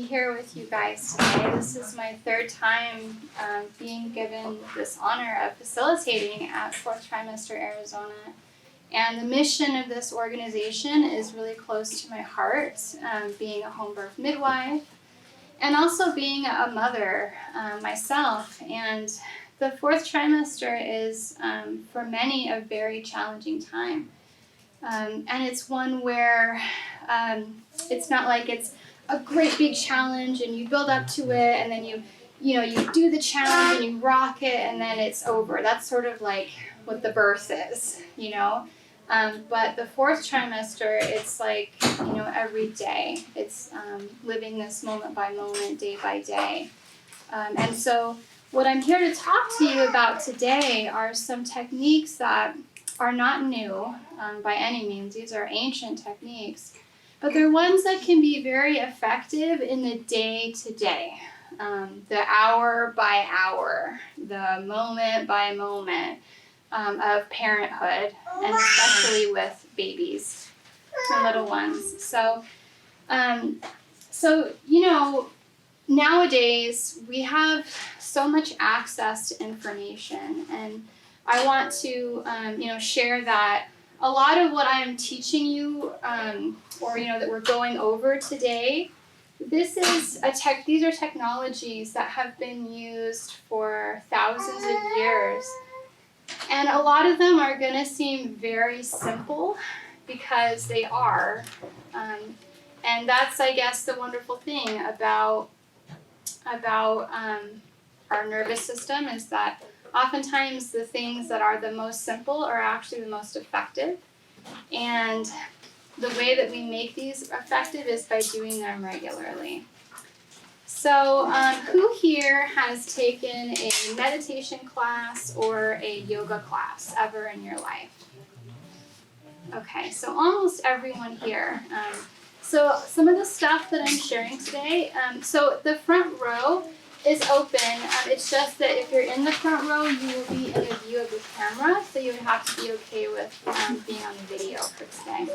here with you guys today. This is my third time being given this honor of facilitating at 4th Trimester, Arizona. And the mission of this organization is really close to my heart, being a home birth midwife and also being a mother myself. And the 4th trimester is, for many, a very challenging time. And it's one where it's not like it's a great big challenge and you build up to it and then you do the challenge and you rock it and then it's over. That's sort of like what the birth is, But the 4th trimester, it's like, every day. It's living this moment by moment, day by day. And so what I'm here to talk to you about today are some techniques that are not new by any means. These are ancient techniques. But they're ones that can be very effective in the day-to-day, the hour by hour, the moment by moment of parenthood, and especially with babies and little ones. So nowadays we have so much access to information, and I want to, share that a lot of what I'm teaching you, that we're going over today, these are technologies that have been used for thousands of years. And a lot of them are going to seem very simple because they are. And that's, I guess, the wonderful thing about our nervous system is that oftentimes the things that are the most simple are actually the most effective. And the way that we make these effective is by doing them regularly. So who here has taken a meditation class or a yoga class ever in your life? Okay, so almost everyone here. So some of the stuff that I'm sharing today, so the front row is open. It's just that if you're in the front row, you will be in the view of the camera, so you would have to be okay with being on the video for today.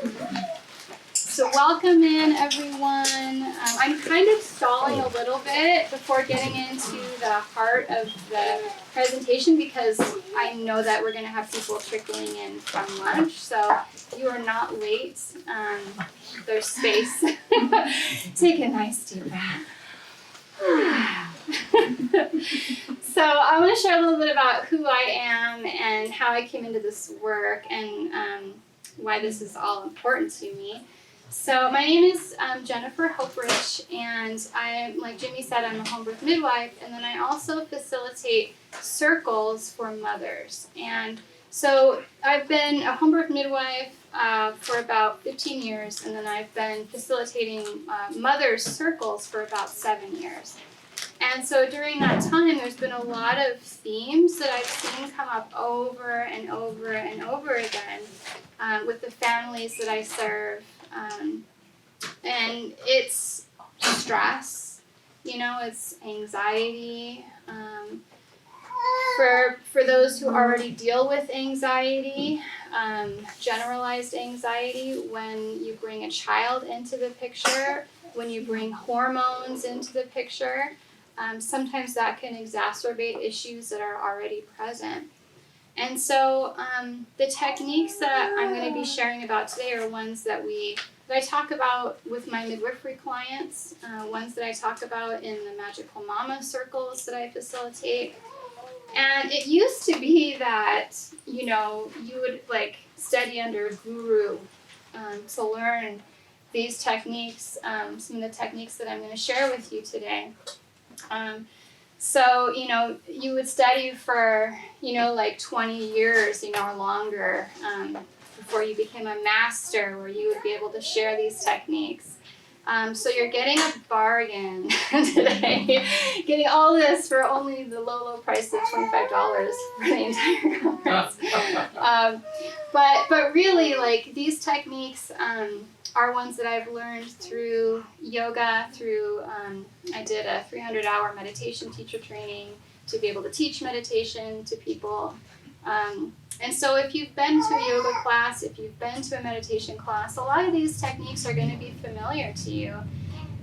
So welcome in, everyone. I'm kind of stalling a little bit before getting into the heart of the presentation because I know that we're going to have people trickling in from lunch. So you are not late. There's space. Take a nice deep breath. So I want to share a little bit about who I am and how I came into this work and why this is all important to me. So my name is Jennifer Hoeprich, and like Jimmy said, I'm a home birth midwife, and then I also facilitate circles for mothers. And so I've been a home birth midwife for about 15 years, and then I've been facilitating mothers' circles for about 7 years. And so during that time, there's been a lot of themes that I've seen come up over and over and over again with the families that I serve. And it's stress, it's anxiety. For those who already deal with anxiety, generalized anxiety, when you bring a child into the picture, when you bring hormones into the picture, sometimes that can exacerbate issues that are already present. And so the techniques that I'm going to be sharing about today are ones that I talk about with my midwifery clients, ones that I talk about in the Magical Mama circles that I facilitate. And it used to be that, you would study under a guru to learn these techniques, some of the techniques that I'm going to share with you today. So, you would study for, 20 years, or longer before you became a master where you would be able to share these techniques. So you're getting a bargain today, getting all this for only the low price of $25 for the entire conference. But really, these techniques are ones that I've learned through yoga, I did a 300-hour meditation teacher training to be able to teach meditation to people. And so if you've been to a yoga class, if you've been to a meditation class, a lot of these techniques are going to be familiar to you.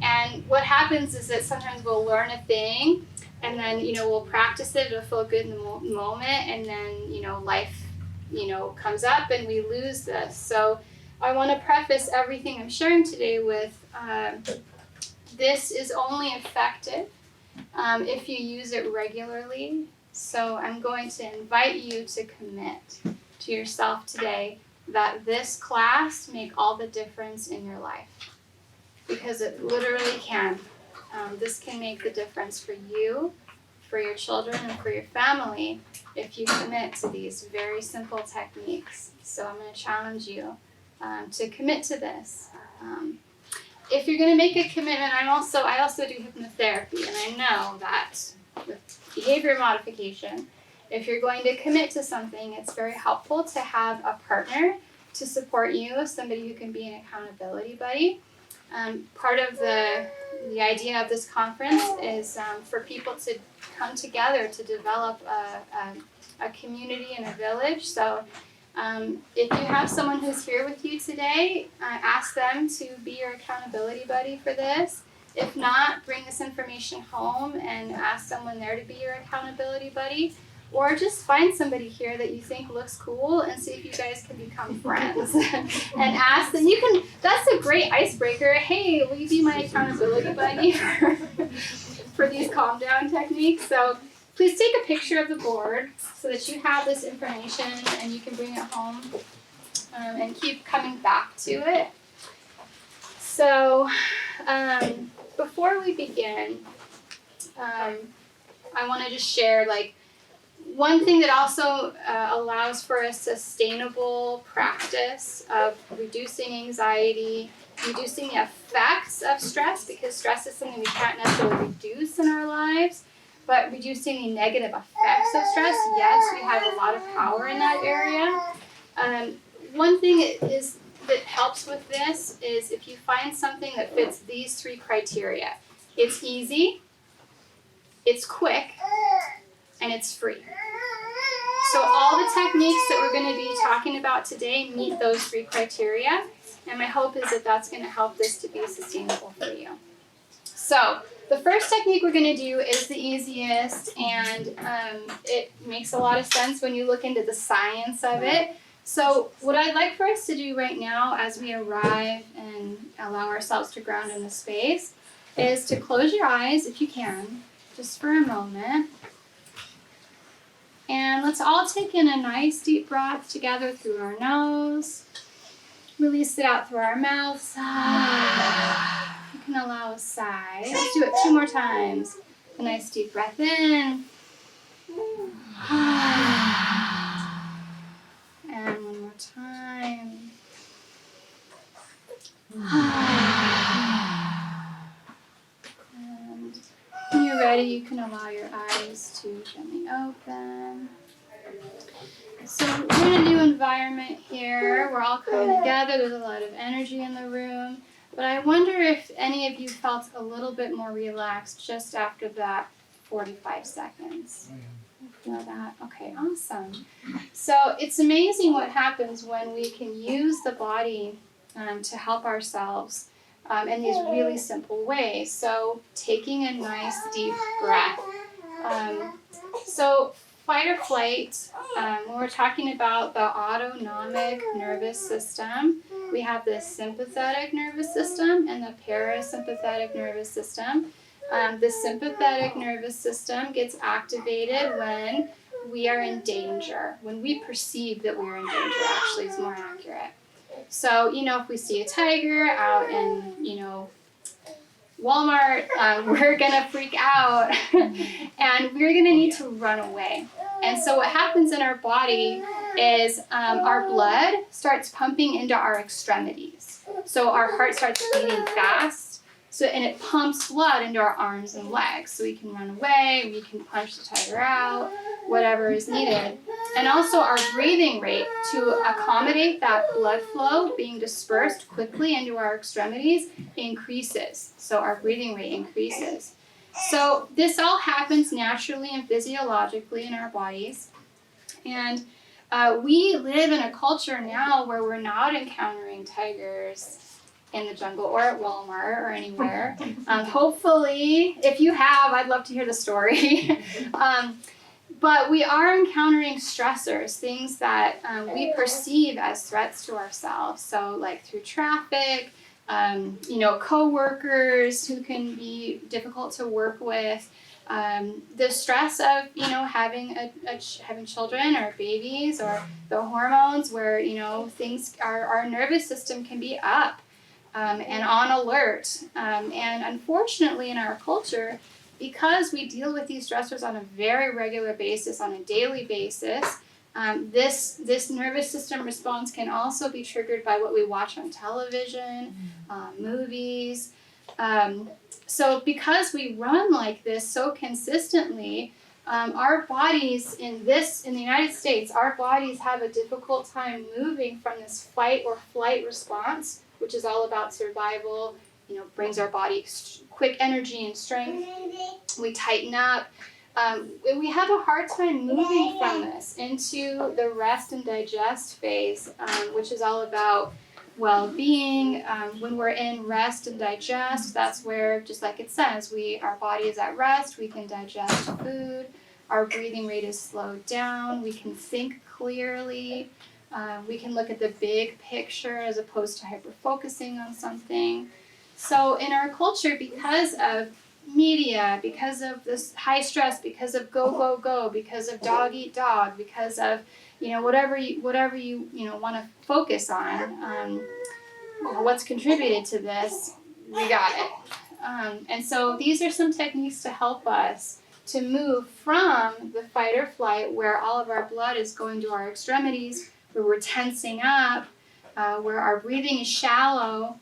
And what happens is that sometimes we'll learn a thing, and then, we'll practice it, it'll feel good in the moment, and then, life, comes up and we lose this. So I want to preface everything I'm sharing today with this is only effective if you use it regularly. So I'm going to invite you to commit to yourself today that this class make all the difference in your life, because it literally can. This can make the difference for you, for your children, and for your family if you commit to these very simple techniques. So I'm going to challenge you to commit to this. If you're going to make a commitment, I also do hypnotherapy, and I know that with behavior modification, if you're going to commit to something, it's very helpful to have a partner to support you, somebody who can be an accountability buddy. Part of the idea of this conference is for people to come together to develop a community and a village. So if you have someone who's here with you today, ask them to be your accountability buddy for this. If not, bring this information home and ask someone there to be your accountability buddy. Or just find somebody here that you think looks cool and see if you guys can become friends. And ask them, that's a great icebreaker. Hey, will you be my accountability buddy for these calm down techniques? So please take a picture of the board so that you have this information and you can bring it home and keep coming back to it. So before we begin, I want to just share one thing that also allows for a sustainable practice of reducing anxiety, reducing the effects of stress, because stress is something we can't necessarily reduce in our lives, but reducing the negative effects of stress, yes, we have a lot of power in that area. One thing that helps with this is if you find something that fits these 3 criteria. It's easy, it's quick, and it's free. So all the techniques that we're going to be talking about today meet those 3 criteria, and my hope is that that's going to help this to be sustainable for you. So the first technique we're going to do is the easiest, and it makes a lot of sense when you look into the science of it. So what I'd like for us to do right now as we arrive and allow ourselves to ground in the space is to close your eyes if you can, just for a moment. And let's all take in a nice deep breath together through our nose. Release it out through our mouth. You can allow a sigh. Let's do it 2 more times. A nice deep breath in. And 1 more time. And when you're ready, you can allow your eyes to gently open. So we're in a new environment here. We're all coming together. There's a lot of energy in the room. But I wonder if any of you felt a little bit more relaxed just after that 45 seconds. Feel that? Okay, awesome. So it's amazing what happens when we can use the body to help ourselves in these really simple ways. So taking a nice deep breath. So fight or flight, when we're talking about the autonomic nervous system, we have the sympathetic nervous system and the parasympathetic nervous system. The sympathetic nervous system gets activated when we are in danger, when we perceive that we're in danger, actually is more accurate. So, if we see a tiger out in, Walmart, we're going to freak out and we're going to need to run away. And so what happens in our body is our blood starts pumping into our extremities. So our heart starts beating fast. And it pumps blood into our arms and legs. So we can run away, we can punch the tiger out, whatever is needed. And also our breathing rate to accommodate that blood flow being dispersed quickly into our extremities increases. So our breathing rate increases. So this all happens naturally and physiologically in our bodies. And we live in a culture now where we're not encountering tigers in the jungle or at Walmart or anywhere. Hopefully, if you have, I'd love to hear the story. But we are encountering stressors, things that we perceive as threats to ourselves. So like through traffic, coworkers who can be difficult to work with, the stress of, having children or babies, or the hormones where, our nervous system can be up and on alert. And unfortunately in our culture, because we deal with these stressors on a very regular basis, on a daily basis, this nervous system response can also be triggered by what we watch on television, movies. So because we run like this so consistently, our bodies in the United States, our bodies have a difficult time moving from this fight or flight response, which is all about survival, brings our body quick energy and strength. We tighten up. We have a hard time moving from this into the rest and digest phase, which is all about well-being. When we're in rest and digest, that's where, just like it says, our body is at rest, we can digest food, our breathing rate is slowed down, we can think clearly, we can look at the big picture as opposed to hyper-focusing on something. So in our culture, because of media, because of this high stress, because of go, because of dog eat dog, because of whatever you want to focus on, what's contributed to this, we got it. And so these are some techniques to help us to move from the fight or flight, where all of our blood is going to our extremities, where we're tensing up, where our breathing is shallow,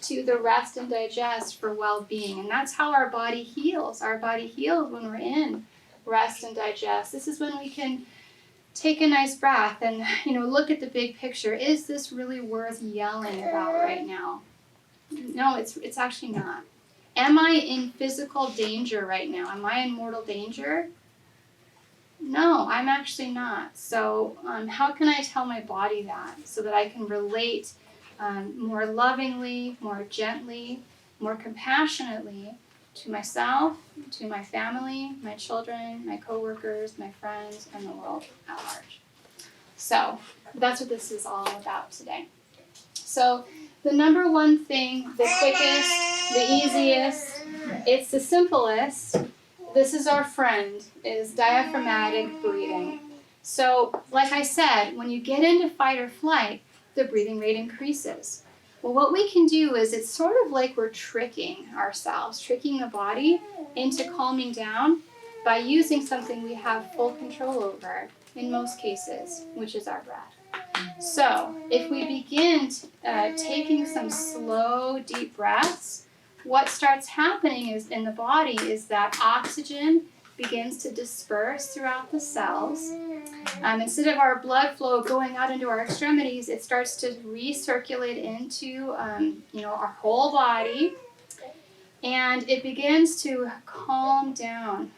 to the rest and digest for well-being. And that's how our body heals. Our body heals when we're in rest and digest. This is when we can take a nice breath and look at the big picture. Is this really worth yelling about right now? No, it's actually not. Am I in physical danger right now? Am I in mortal danger? No, I'm actually not. So how can I tell my body that so that I can relate more lovingly, more gently, more compassionately to myself, to my family, my children, my coworkers, my friends, and the world at large. So that's what this is all about today. So the number one thing, the quickest, the easiest, it's the simplest, this is our friend, is diaphragmatic breathing. So like I said, when you get into fight or flight, the breathing rate increases. Well, what we can do is, it's sort of like we're tricking ourselves, tricking the body into calming down by using something we have full control over in most cases, which is our breath. So if we begin taking some slow, deep breaths, what starts happening is in the body is that oxygen begins to disperse throughout the cells. Instead of our blood flow going out into our extremities, it starts to recirculate into our whole body, and it begins to calm down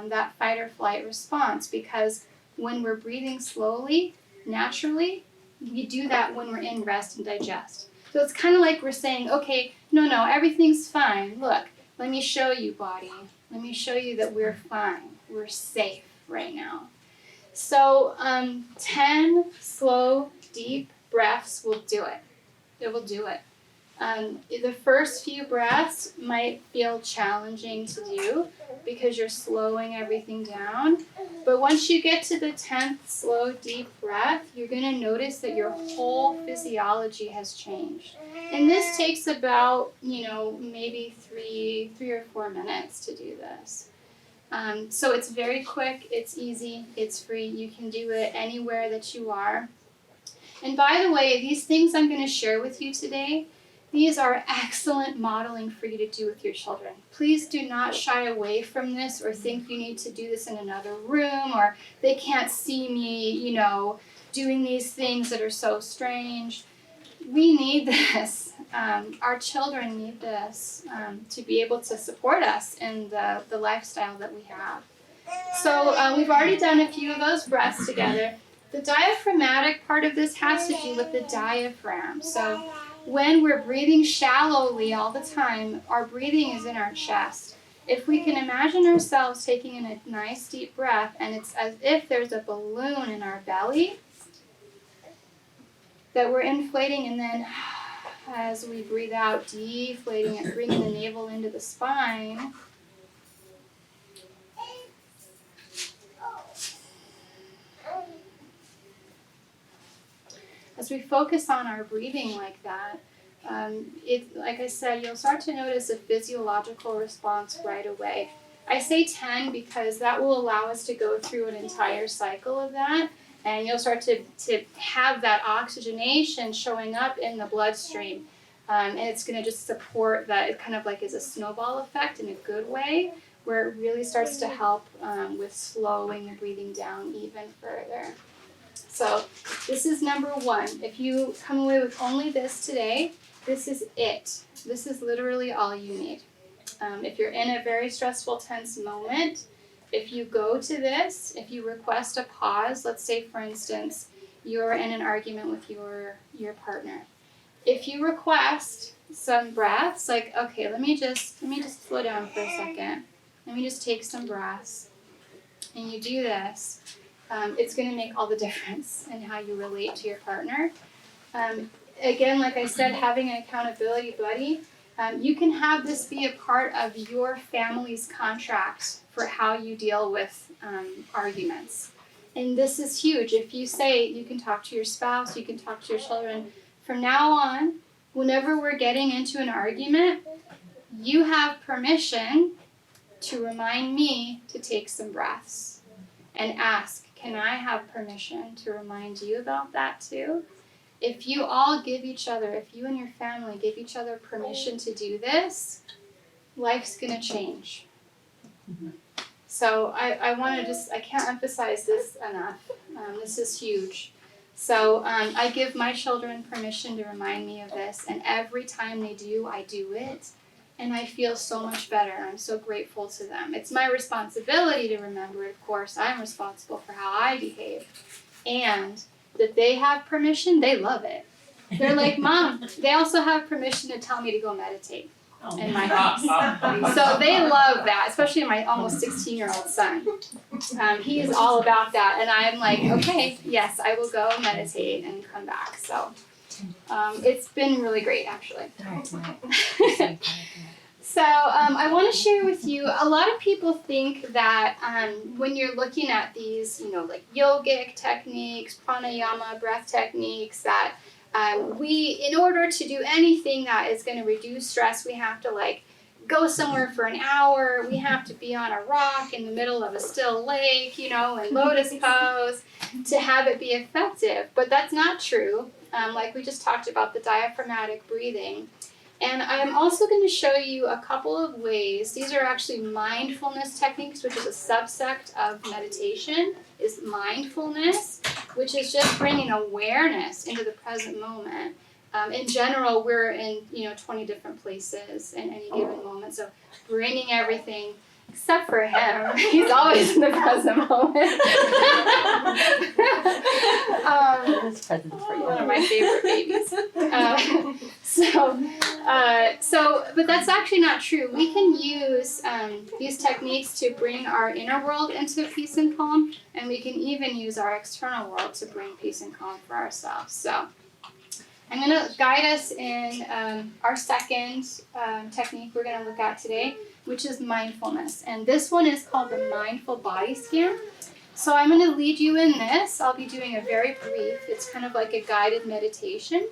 that fight or flight response, because when we're breathing slowly, naturally, we do that when we're in rest and digest. So it's kind of like we're saying, okay, no, everything's fine. Look, let me show you, body. Let me show you that we're fine. We're safe right now. So 10 slow, deep breaths will do it. It will do it. The first few breaths might feel challenging to do because you're slowing everything down. But once you get to the 10th slow, deep breath, you're going to notice that your whole physiology has changed. And this takes about, maybe three or 4 minutes to do this. So it's very quick, it's easy, it's free. You can do it anywhere that you are. And by the way, these things I'm going to share with you today, these are excellent modeling for you to do with your children. Please do not shy away from this or think you need to do this in another room, or they can't see me, doing these things that are so strange. We need this. Our children need this to be able to support us in the lifestyle that we have. So we've already done a few of those breaths together. The diaphragmatic part of this has to do with the diaphragm. So When we're breathing shallowly all the time, our breathing is in our chest. If we can imagine ourselves taking in a nice deep breath, and it's as if there's a balloon in our belly that we're inflating, and then as we breathe out, deflating it, bringing the navel into the spine. As we focus on our breathing like that, like I said, you'll start to notice a physiological response right away. I say 10 because that will allow us to go through an entire cycle of that, and you'll start to have that oxygenation showing up in the bloodstream. And it's going to just support that. It kind of like is a snowball effect in a good way, where it really starts to help with slowing the breathing down even further. So this is number 1. If you come away with only this today, this is it. This is literally all you need. If you're in a very stressful, tense moment, if you go to this, if you request a pause, let's say, for instance, you're in an argument with your partner. If you request some breaths, like, okay, let me just slow down for a second. Let me just take some breaths. And you do this, it's going to make all the difference in how you relate to your partner. Again, like I said, having an accountability buddy, you can have this be a part of your family's contract for how you deal with arguments. And this is huge. If you say you can talk to your spouse, you can talk to your children, from now on, whenever we're getting into an argument, you have permission to remind me to take some breaths and ask, can I have permission to remind you about that too? If you all give each other, if you and your family give each other permission to do this, life's going to change. Mm-hmm. So I want to I can't emphasize this enough. This is huge. So I give my children permission to remind me of this, and every time they do, I do it, and I feel so much better. I'm so grateful to them. It's my responsibility to remember it, of course. I'm responsible for how I behave. And that they have permission, they love it. They're like, Mom, they also have permission to tell me to go meditate in my house. So they love that, especially my almost 16-year-old son. He is all about that, and I'm like, okay, yes, I will go meditate and come back. So it's been really great, actually. So I want to share with you, a lot of people think that when you're looking at these, like yogic techniques, pranayama, breath techniques, that in order to do anything that is going to reduce stress, we have to go somewhere for an hour. We have to be on a rock in the middle of a still lake, in lotus pose to have it be effective. But that's not true. Like we just talked about the diaphragmatic breathing. And I'm also going to show you a couple of ways. These are actually mindfulness techniques, which is a subsect of meditation, is mindfulness, which is just bringing awareness into the present moment. In general, we're in 20 different places in any given moment. So bringing everything, except for him, he's always in the present moment. That's present for you. One of my favorite babies. But that's actually not true. We can use these techniques to bring our inner world into peace and calm, and we can even use our external world to bring peace and calm for ourselves. So I'm going to guide us in our second technique we're going to look at today, which is mindfulness. And this one is called the mindful body scan. So I'm going to lead you in this. I'll be doing a very brief, it's kind of like a guided meditation.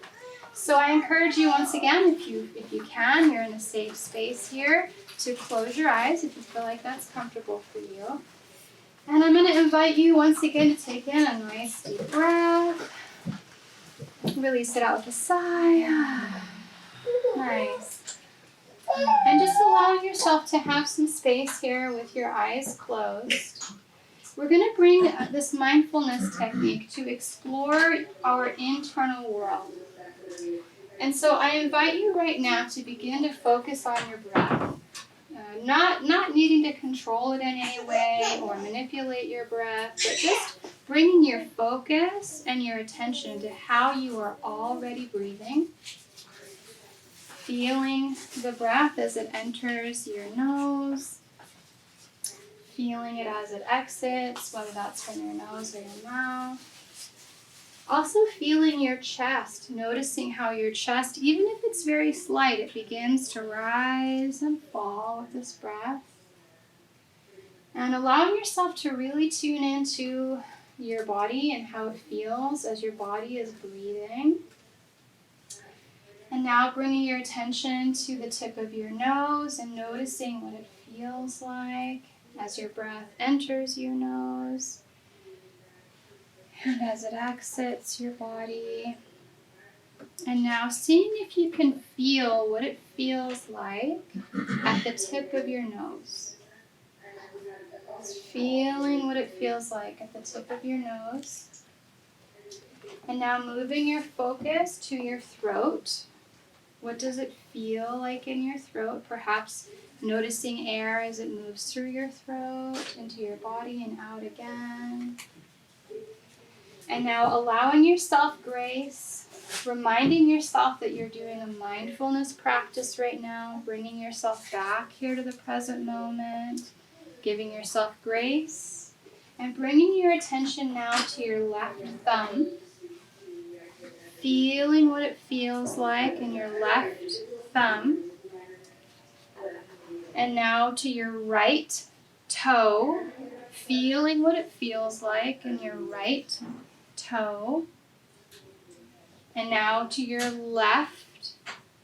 So I encourage you once again, if you can, you're in a safe space here, to close your eyes if you feel like that's comfortable for you. And I'm going to invite you once again to take in a nice deep breath. Release it out with a sigh. Nice. And just allow yourself to have some space here with your eyes closed. We're going to bring this mindfulness technique to explore our internal world. And so I invite you right now to begin to focus on your breath. Not needing to control it in any way or manipulate your breath, but just bringing your focus and your attention to how you are already breathing. Feeling the breath as it enters your nose. Feeling it as it exits, whether that's from your nose or your mouth. Also feeling your chest, noticing how your chest, even if it's very slight, it begins to rise and fall with this breath. And allowing yourself to really tune into your body and how it feels as your body is breathing. And now bringing your attention to the tip of your nose and noticing what it feels like as your breath enters your nose and as it exits your body. And now seeing if you can feel what it feels like at the tip of your nose. Just feeling what it feels like at the tip of your nose. And now moving your focus to your throat. What does it feel like in your throat? Perhaps noticing air as it moves through your throat, into your body and out again. And now allowing yourself grace, reminding yourself that you're doing a mindfulness practice right now, bringing yourself back here to the present moment, giving yourself grace, and bringing your attention now to your left thumb, feeling what it feels like in your left thumb, and now to your right toe, feeling what it feels like in your right toe, and now to your left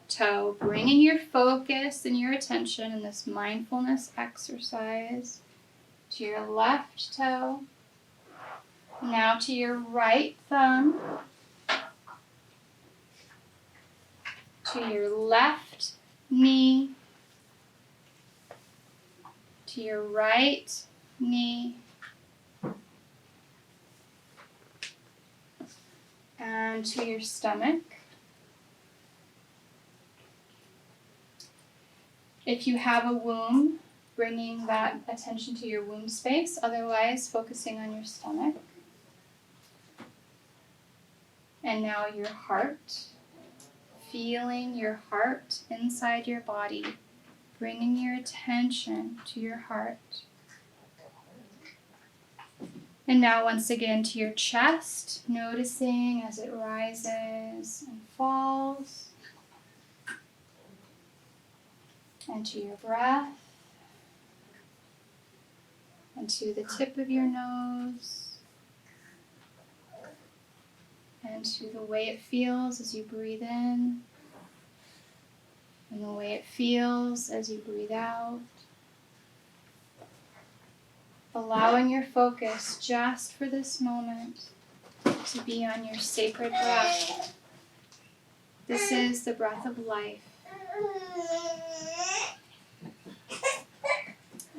toe, bringing your focus and your attention in this mindfulness exercise to your left toe, now to your right thumb, to your left knee, to your right knee, and to your stomach. If you have a womb, bringing that attention to your womb space, otherwise focusing on your stomach. And now your heart, feeling your heart inside your body, bringing your attention to your heart. And now once again to your chest, noticing as it rises and falls. And to your breath. And to the tip of your nose. And to the way it feels as you breathe in. And the way it feels as you breathe out. Allowing your focus just for this moment to be on your sacred breath. This is the breath of life.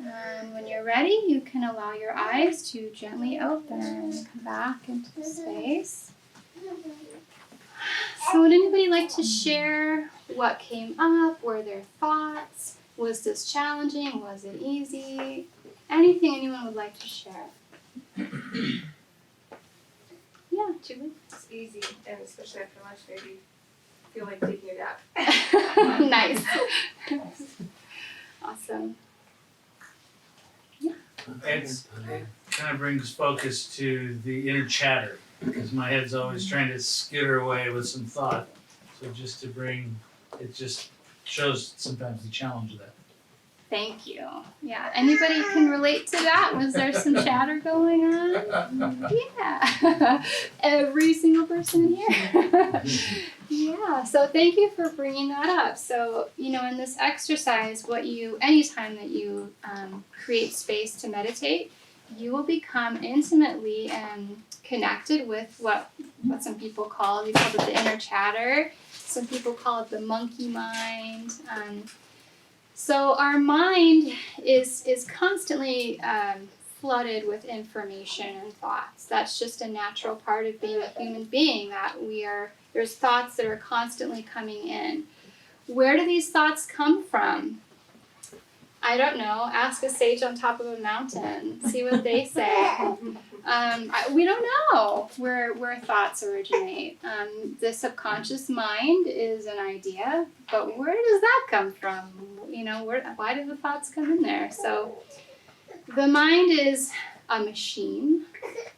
And when you're ready, you can allow your eyes to gently open and come back into space. So would anybody like to share what came up? Were there thoughts? Was this challenging? Was it easy? Anything anyone would like to share? Yeah, Julie? It's easy, and especially after lunch, maybe feel like taking a nap. Nice. Awesome. It kind of brings focus to the inner chatter, because my head's always trying to skitter away with some thought. So just to bring, it just shows sometimes the challenge of that. Thank you. Yeah, anybody can relate to that? Was there some chatter going on? Yeah, every single person here. Yeah, so thank you for bringing that up. So, in this exercise, anytime that you create space to meditate, you will become intimately connected with what some people call it the inner chatter. Some people call it the monkey mind. So our mind is constantly flooded with information and thoughts. That's just a natural part of being a human being, that there's thoughts that are constantly coming in. Where do these thoughts come from? I don't know. Ask a sage on top of a mountain. See what they say. We don't know where thoughts originate. The subconscious mind is an idea, but where does that come from? Why do the thoughts come in there? So the mind is a machine.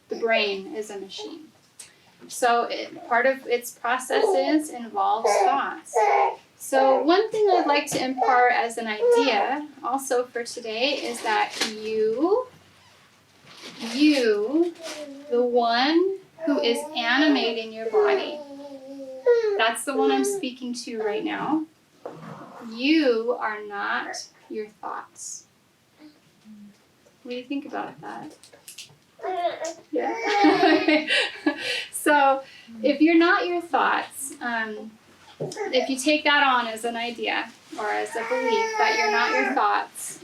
The brain is a machine. So part of its processes involves thoughts. So one thing I'd like to impart as an idea also for today is that you, the one who is animating your body, that's the one I'm speaking to right now. You are not your thoughts. What do you think about that? Yeah. So if you're not your thoughts, if you take that on as an idea or as a belief that you're not your thoughts,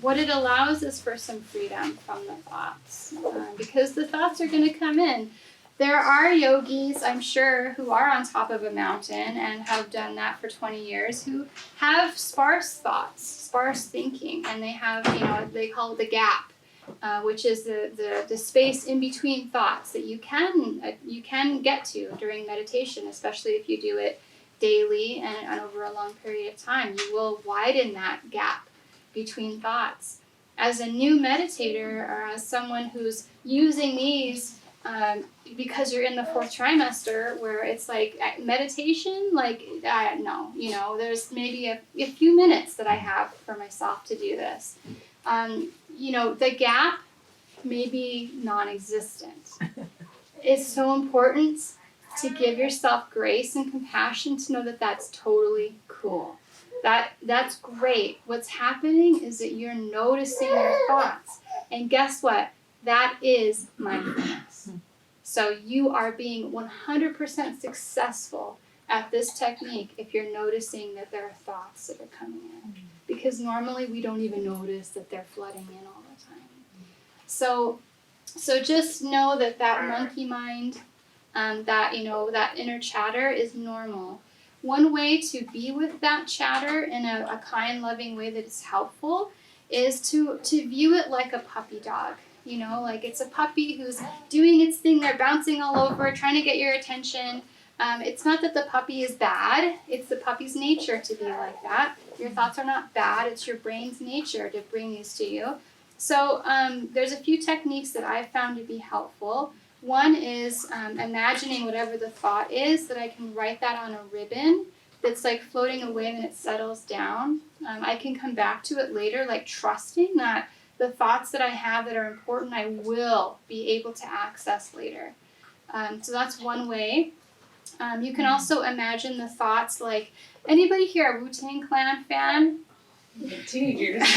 what it allows is for some freedom from the thoughts, because the thoughts are going to come in. There are yogis, I'm sure, who are on top of a mountain and have done that for 20 years, who have sparse thoughts, sparse thinking, and they have, they call it the gap, which is the space in between thoughts that you can get to during meditation, especially if you do it daily and over a long period of time. You will widen that gap between thoughts. As a new meditator or as someone who's using these, because you're in the 4th trimester where it's like meditation, no, there's maybe a few minutes that I have for myself to do this. The gap may be non-existent. It's so important to give yourself grace and compassion to know that that's totally cool. That's great. What's happening is that you're noticing your thoughts. And guess what? That is mindfulness. So you are being 100% successful at this technique if you're noticing that there are thoughts that are coming in. Because normally we don't even notice that they're flooding in all the time. So just know that monkey mind, that inner chatter is normal. One way to be with that chatter in a kind, loving way that is helpful is to view it like a puppy dog. Like it's a puppy who's doing its thing, they're bouncing all over, trying to get your attention. It's not that the puppy is bad, it's the puppy's nature to be like that. Your thoughts are not bad, it's your brain's nature to bring these to you. So there's a few techniques that I've found to be helpful. One is imagining whatever the thought is, that I can write that on a ribbon that's like floating away and then it settles down. I can come back to it later, like trusting that the thoughts that I have that are important, I will be able to access later. So that's one way. You can also imagine the thoughts, like, anybody here a Wu-Tang Clan fan? Teenagers.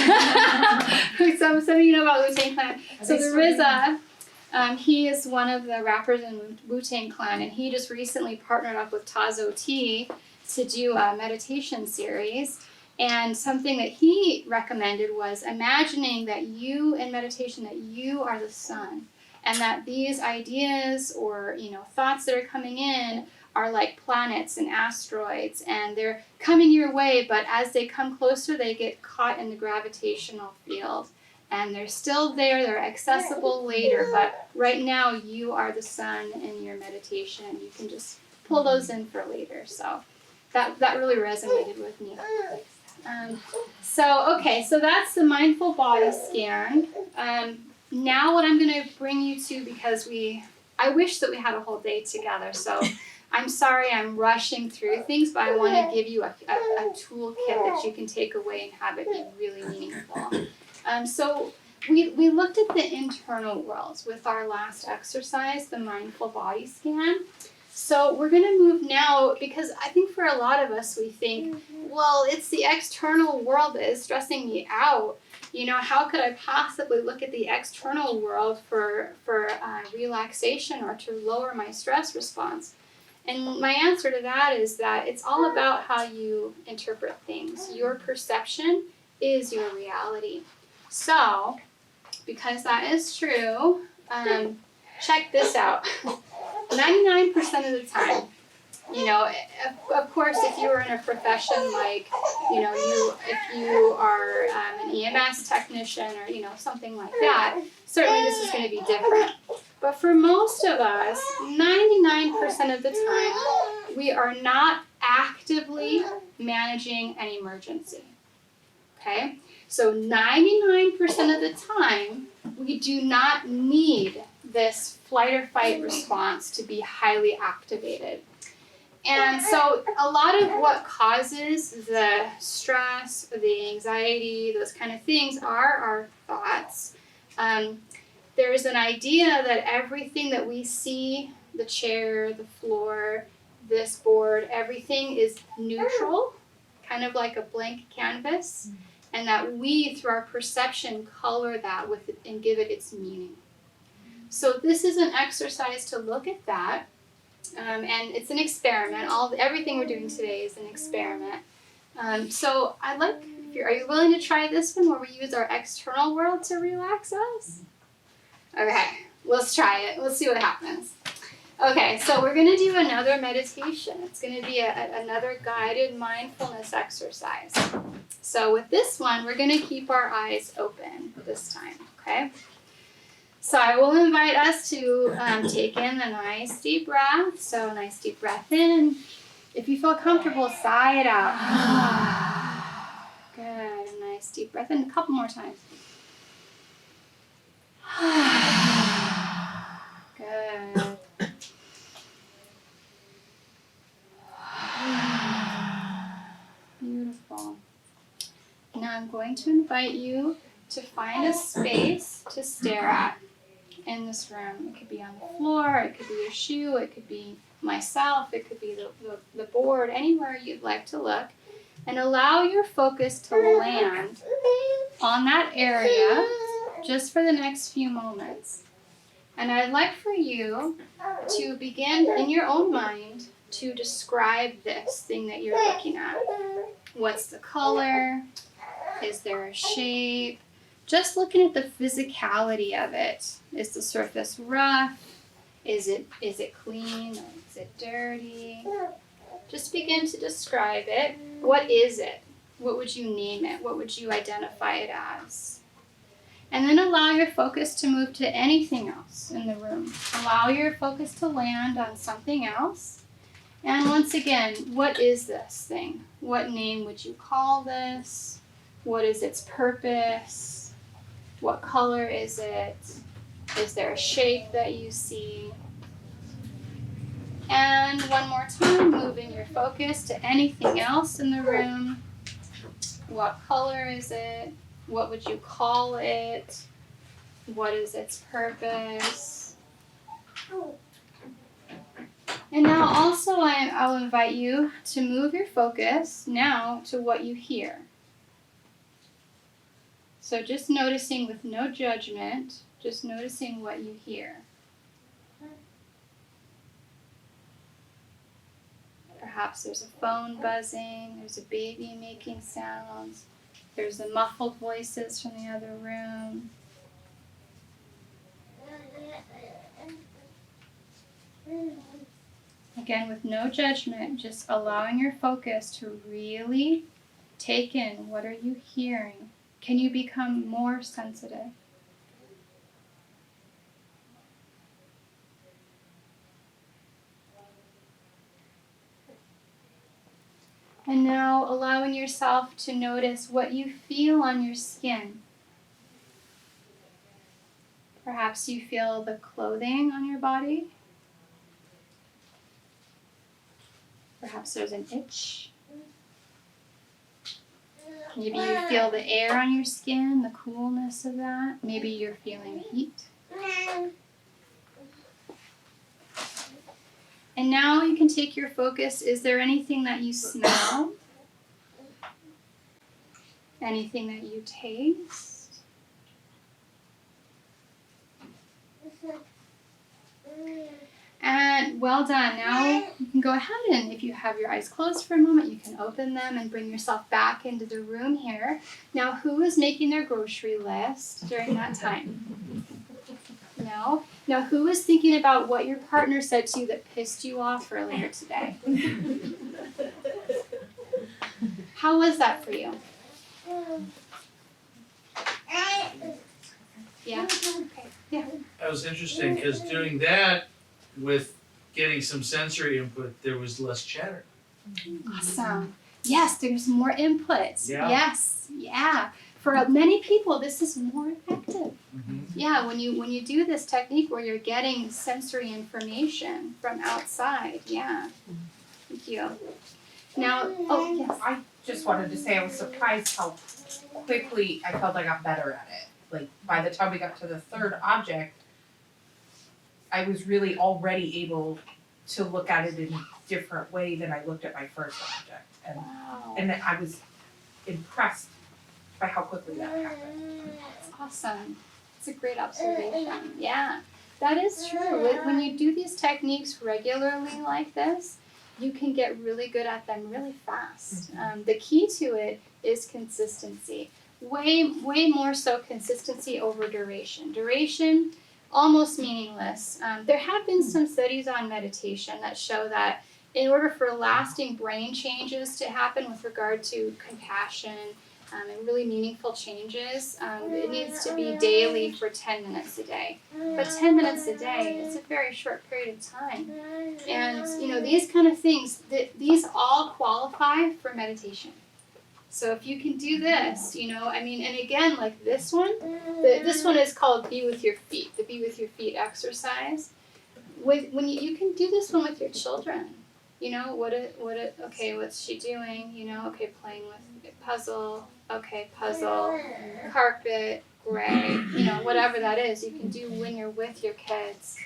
Some of you know about Wu-Tang Clan. So the RZA, he is one of the rappers in Wu-Tang Clan, and he just recently partnered up with Tazo T to do a meditation series. And something that he recommended was imagining that you, in meditation, that you are the sun. And that these ideas or, thoughts that are coming in are like planets and asteroids, and they're coming your way, but as they come closer, they get caught in the gravitational field. And they're still there, they're accessible later, but right now you are the sun in your meditation. You can just pull those in for later. So that really resonated with me. So that's the mindful body scan. Now what I'm going to bring you to, because I wish that we had a whole day together, so I'm sorry I'm rushing through things, but I want to give you a toolkit that you can take away and have it be really meaningful. So we looked at the internal world with our last exercise, the mindful body scan. So we're going to move now, because I think for a lot of us we think, well, it's the external world that is stressing me out. How could I possibly look at the external world for relaxation or to lower my stress response? And my answer to that is that it's all about how you interpret things. Your perception is your reality. So, because that is true, check this out. 99% of the time, You know, of course, if you were in a profession like, you know, if you are an EMS technician or, you know, something like that, certainly this is going to be different. But for most of us, 99% of the time, we are not actively managing an emergency. Okay? So 99% of the time, we do not need this flight or fight response to be highly activated. And so a lot of what causes the stress, the anxiety, those kind of things are our thoughts. There's an idea that everything that we see, the chair, the floor, this board, everything is neutral, kind of like a blank canvas, and that we, through our perception, color that with it and give it its meaning. So this is an exercise to look at that, and it's an experiment. Everything we're doing today is an experiment. So I'd like, are you willing to try this one where we use our external world to relax us? Okay, let's try it. Let's see what happens. Okay, so we're going to do another meditation. It's going to be another guided mindfulness exercise. So with this one, we're going to keep our eyes open this time, okay? So I will invite us to take in a nice deep breath. So a nice deep breath in. If you feel comfortable, sigh it out. Good, a nice deep breath in. A couple more times. Good. Beautiful. Now I'm going to invite you to find a space to stare at in this room. It could be on the floor, it could be a shoe, it could be myself, it could be the board, anywhere you'd like to look. And allow your focus to land on that area just for the next few moments. And I'd like for you to begin in your own mind to describe this thing that you're looking at. What's the color? Is there a shape? Just looking at the physicality of it. Is the surface rough? Is it clean? Or is it dirty? Just begin to describe it. What is it? What would you name it? What would you identify it as? And then allow your focus to move to anything else in the room. Allow your focus to land on something else. And once again, what is this thing? What name would you call this? What is its purpose? What color is it? Is there a shape that you see? And one more time, moving your focus to anything else in the room. What color is it? What would you call it? What is its purpose? And now also I'll invite you to move your focus now to what you hear. So just noticing with no judgment, just noticing what you hear. Perhaps there's a phone buzzing, there's a baby making sounds, there's the muffled voices from the other room. Again, with no judgment, just allowing your focus to really take in what are you hearing. Can you become more sensitive? And now allowing yourself to notice what you feel on your skin. Perhaps you feel the clothing on your body. Perhaps there's an itch. Maybe you feel the air on your skin, the coolness of that. Maybe you're feeling heat. And now you can take your focus. Is there anything that you smell? Anything that you taste? And well done. Now you can go ahead and if you have your eyes closed for a moment, you can open them and bring yourself back into the room here. Now, who was making their grocery list during that time? No? Now, who is thinking about what your partner said to you that pissed you off earlier today? How was that for you? Yeah? Okay. Yeah. That was interesting, because doing that with getting some sensory input, there was less chatter. Awesome. Yes, there's more inputs. Yeah. Yes. Yeah. For many people, this is more effective. Yeah, when you do this technique where you're getting sensory information from outside. Yeah. Thank you. Now, oh yes. I just wanted to say I was surprised how quickly I felt I got better at it. Like by the time we got to the third object, I was really already able to look at it in a different way than I looked at my first object. Wow. And I was impressed by how quickly that happened. That's awesome. It's a great observation. Yeah, that is true. When you do these techniques regularly like this, you can get really good at them really fast. The key to it is consistency. Way more so consistency over duration. Duration, almost meaningless. There have been some studies on meditation that show that in order for lasting brain changes to happen with regard to compassion, and really meaningful changes, it needs to be daily for 10 minutes a day. But 10 minutes a day is a very short period of time. And, these kind of things, these all qualify for meditation. So if you can do this, and again, like this one, this one is called Be With Your Feet, the Be With Your Feet exercise. When you can do this one with your children. Okay, what's she doing? Okay, playing with puzzle. Okay, puzzle, carpet, gray, whatever that is, you can do when you're with your kids.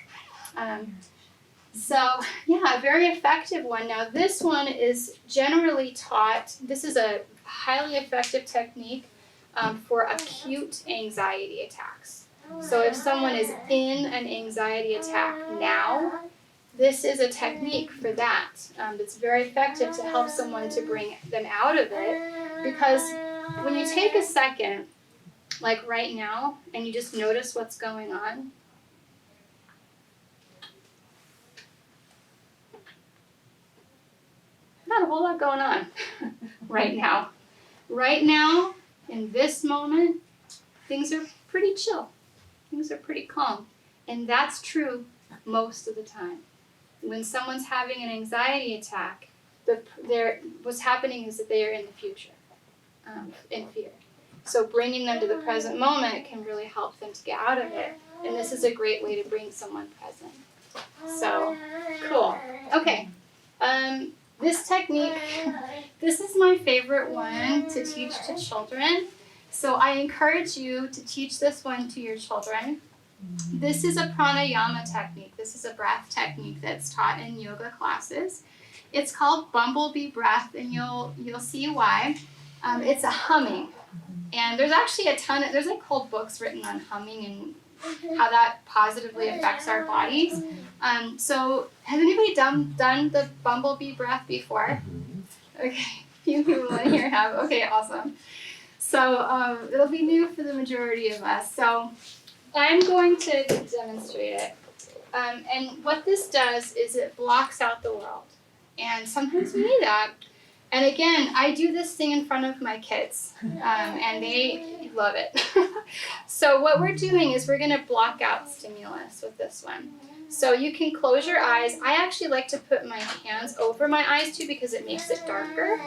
So, a very effective one. Now, this one is generally taught, this is a highly effective technique for acute anxiety attacks. So if someone is in an anxiety attack now, this is a technique for that. It's very effective to help someone to bring them out of it, because when you take a second, like right now, and you just notice what's going on, not a whole lot going on right now. Right now, in this moment, things are pretty chill. Things are pretty calm. And that's true most of the time. When someone's having an anxiety attack, what's happening is that they are in the future, in fear. So bringing them to the present moment can really help them to get out of it. And this is a great way to bring someone present. So, cool. Okay. This technique, this is my favorite one to teach to children. So I encourage you to teach this one to your children. This is a pranayama technique. This is a breath technique that's taught in yoga classes. It's called bumblebee breath, and you'll see why. It's a humming. And there's actually there's like whole books written on humming and how that positively affects our bodies. So has anybody done the bumblebee breath before? Okay, a few people in here have. Okay, awesome. So it'll be new for the majority of us. So I'm going to demonstrate it. And what this does is it blocks out the world. And sometimes we need that. And again, I do this thing in front of my kids, and they love it. So what we're doing is we're going to block out stimulus with this one. So you can close your eyes. I actually like to put my hands over my eyes too because it makes it darker.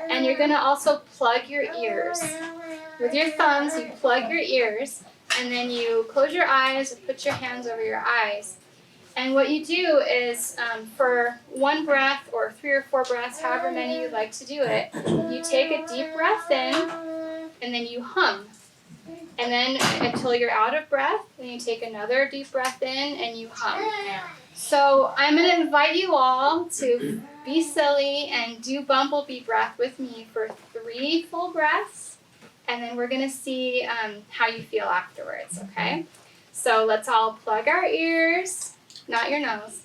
And you're going to also plug your ears. With your thumbs, you plug your ears, and then you close your eyes and put your hands over your eyes. And what you do is, for one breath or 3 or 4 breaths, however many you'd like to do it, you take a deep breath in, and then you hum. And then until you're out of breath, then you take another deep breath in, and you hum. So I'm going to invite you all to be silly and do bumblebee breath with me for 3 full breaths, and then we're going to see how you feel afterwards, okay? So let's all plug our ears. Not your nose,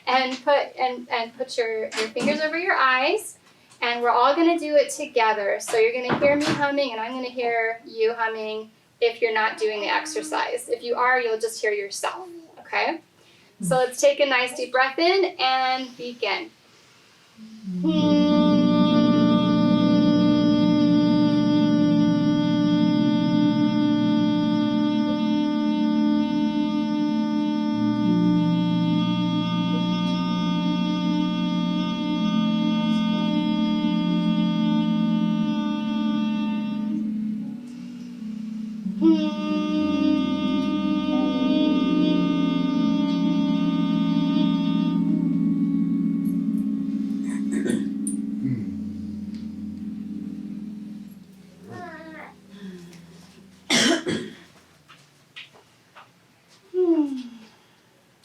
and put your fingers over your eyes, and we're all going to do it together. So you're going to hear me humming, and I'm going to hear you humming if you're not doing the exercise. If you are, you'll just hear yourself. Okay? So let's take a nice deep breath in and begin.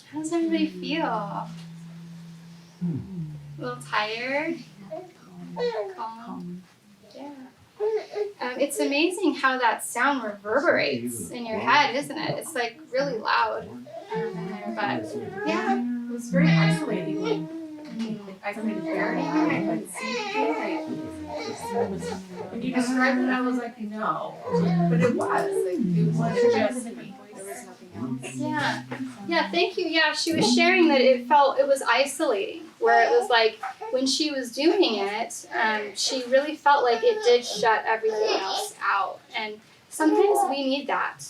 How does everybody feel? A little tired? Calm? Yeah. It's amazing how that sound reverberates in your head, isn't it? It's like really loud in there, but yeah. It was very isolating when I couldn't hear anything, I couldn't see anything. When you described it, I was like, no. But it was. Like, it wasn't just me. There was nothing else. Yeah. Yeah, thank you. Yeah, she was sharing that it was isolating, where it was like when she was doing it, she really felt like it did shut everything else out. And sometimes we need that.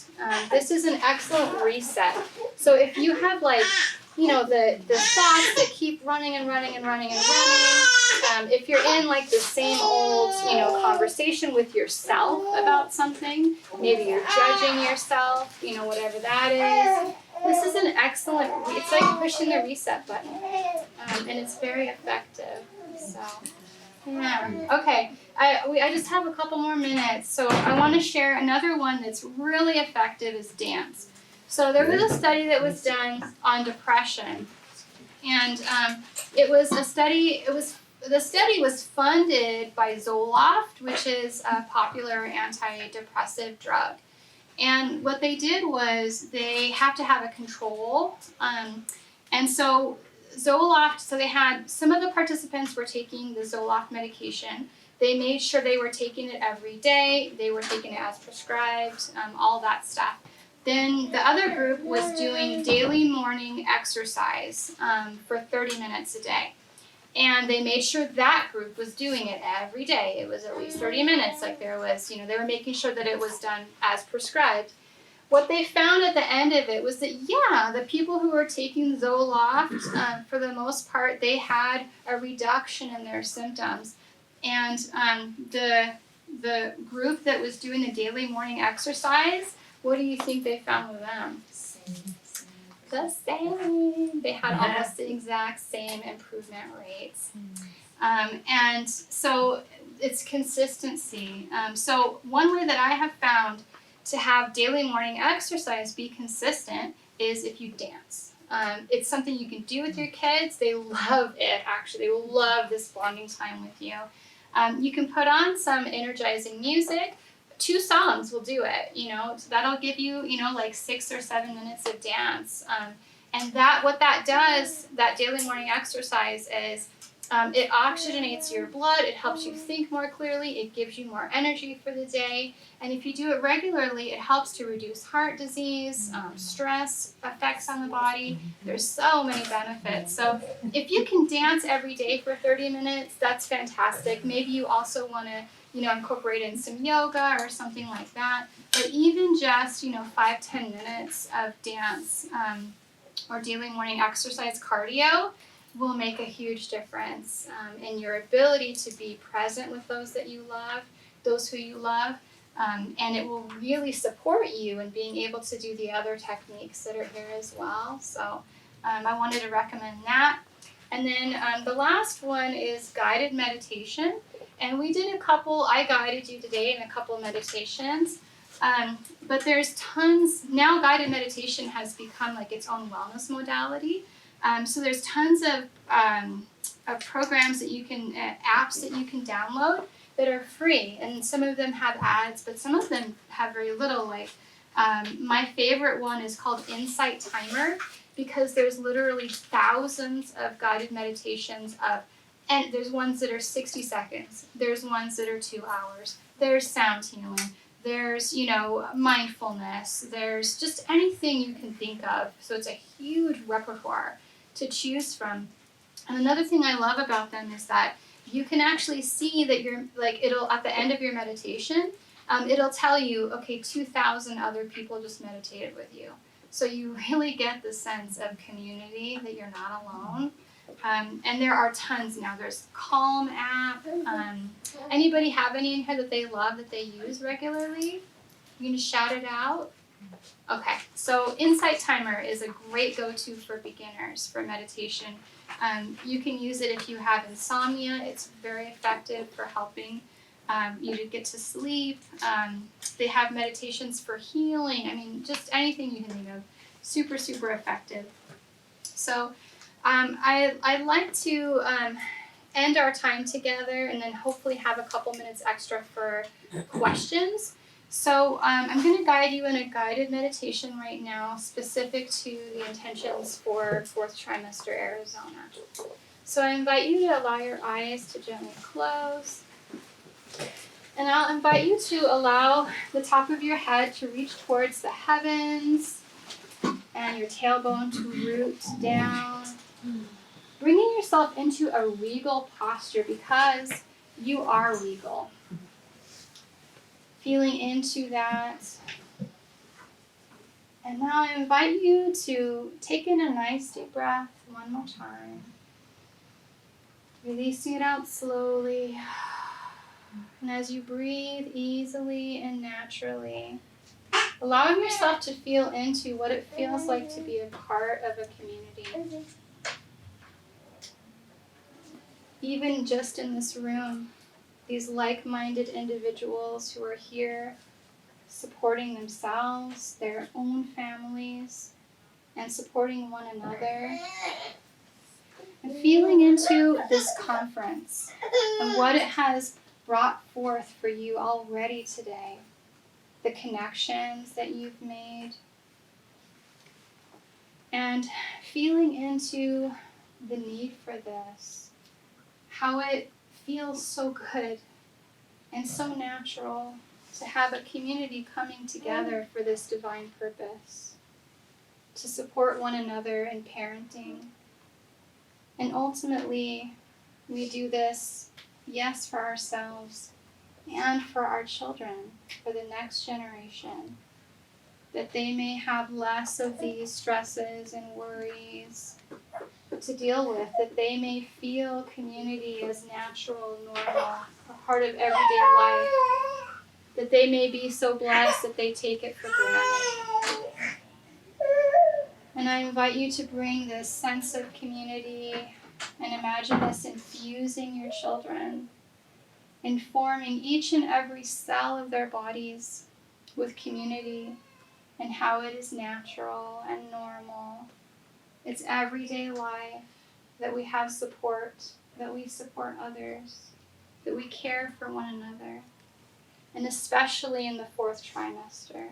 This is an excellent reset. So if you have like, you know, the thoughts that keep running and running and running and running, if you're in like the same old, you know, conversation with yourself about something, maybe you're judging yourself, you know, whatever that is, this is an excellent, it's like pushing the reset button, and it's very effective, so, yeah, okay, I just have a couple more minutes, so I want to share another one that's really effective is dance. So there was a study that was done on depression, and it was a study, the study was funded by Zoloft, which is a popular antidepressive drug. And what they did was they have to have a control. And so Zoloft, so they had, some of the participants were taking the Zoloft medication. They made sure they were taking it every day. They were taking it as prescribed, all that stuff. Then the other group was doing daily morning exercise for 30 minutes a day. And they made sure that group was doing it every day. It was at least 30 minutes. Like there was, you know, they were making sure that it was done as prescribed. What they found at the end of it was that, yeah, the people who were taking Zoloft, for the most part, they had a reduction in their symptoms. And the group that was doing the daily morning exercise, what do you think they found with them? The same. They had almost the exact same improvement rates. And so it's consistency. So one way that I have found to have daily morning exercise be consistent is if you dance. It's something you can do with your kids. They love it, actually. They will love this bonding time with you. You can put on some energizing music. 2 songs will do it, you know, so that'll give you, you know, like 6 or 7 minutes of dance. And that, what that does, that daily morning exercise is, it oxygenates your blood, it helps you think more clearly, it gives you more energy for the day, and if you do it regularly, it helps to reduce heart disease, stress effects on the body. There's so many benefits. So if you can dance every day for 30 minutes, that's fantastic. Maybe you also want to, you know, incorporate in some yoga or something like that. But even just, you know, 5-10 minutes of dance or daily morning exercise cardio will make a huge difference in your ability to be present with those that you love, those who you love, and it will really support you in being able to do the other techniques that are here as well. So I wanted to recommend that. And then the last one is guided meditation. And we did a couple, I guided you today in a couple meditations. But there's tons, now guided meditation has become like its own wellness modality. So there's tons of programs that you can, apps that you can download that are free. And some of them have ads, but some of them have very little. Like my favorite one is called Insight Timer, because there's literally thousands of guided meditations and there's ones that are 60 seconds. There's ones that are 2 hours. There's sound healing. there's, mindfulness, there's just anything you can think of. So it's a huge repertoire to choose from. And another thing I love about them is that you can actually see that it'll, at the end of your meditation, it'll tell you, okay, 2,000 other people just meditated with you. So you really get the sense of community, that you're not alone. And there are tons now. There's Calm app. Anybody have any in here that they love, that they use regularly? You can just shout it out. Okay, so Insight Timer is a great go-to for beginners for meditation. You can use it if you have insomnia. It's very effective for helping you to get to sleep. They have meditations for healing. I mean, just anything you can think of. Super, super effective. So I'd like to end our time together and then hopefully have a couple minutes extra for questions. So I'm going to guide you in a guided meditation right now specific to the intentions for 4th trimester Arizona. So I invite you to allow your eyes to gently close. And I'll invite you to allow the top of your head to reach towards the heavens and your tailbone to root down. Bringing yourself into a regal posture because you are regal. Feeling into that. And now I invite you to take in a nice deep breath one more time. Releasing it out slowly. And as you breathe easily and naturally, allowing yourself to feel into what it feels like to be a part of a community. Even just in this room, these like-minded individuals who are here supporting themselves, their own families, and supporting one another. And feeling into this conference and what it has brought forth for you already today. The connections that you've made. And feeling into the need for this. How it feels so good and so natural to have a community coming together for this divine purpose. To support one another in parenting. And ultimately, we do this, yes, for ourselves and for our children, for the next generation. That they may have less of these stresses and worries to deal with, that they may feel community as natural, normal, a part of everyday life, that they may be so blessed that they take it for granted. And I invite you to bring this sense of community and imagine this infusing your children, informing each and every cell of their bodies with community and how it is natural and normal. It's everyday life, that we have support, that we support others, that we care for one another, and especially in the 4th trimester.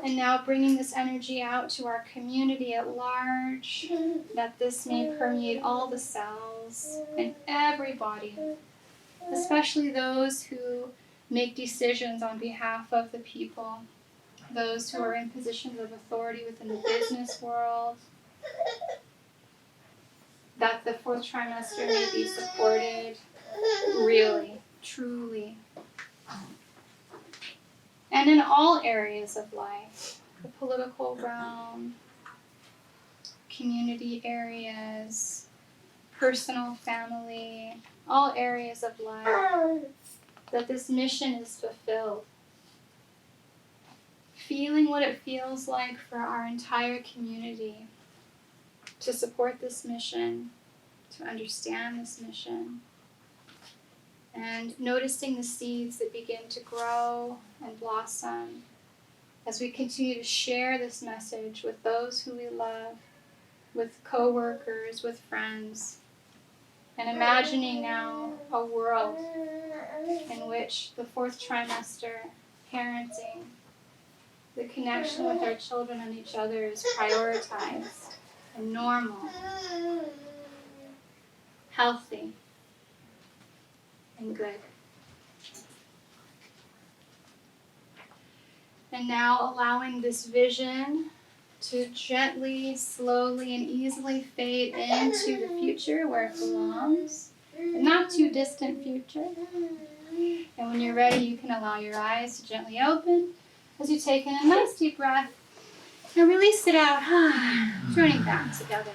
And now bringing this energy out to our community at large, that this may permeate all the cells and every body, especially those who make decisions on behalf of the people, those who are in positions of authority within the business world, that the 4th trimester may be supported really, truly. And in all areas of life, the political realm, community areas, personal, family, all areas of life, that this mission is fulfilled. Feeling what it feels like for our entire community to support this mission, to understand this mission, and noticing the seeds that begin to grow and blossom as we continue to share this message with those who we love, with co-workers, with friends, and imagining now a world in which the 4th trimester, parenting, the connection with our children and each other is prioritized and normal, healthy, and good. And now allowing this vision to gently, slowly, and easily fade into the future where it belongs, but not too distant future. And when you're ready, you can allow your eyes to gently open as you take in a nice deep breath and release it out, joining back together.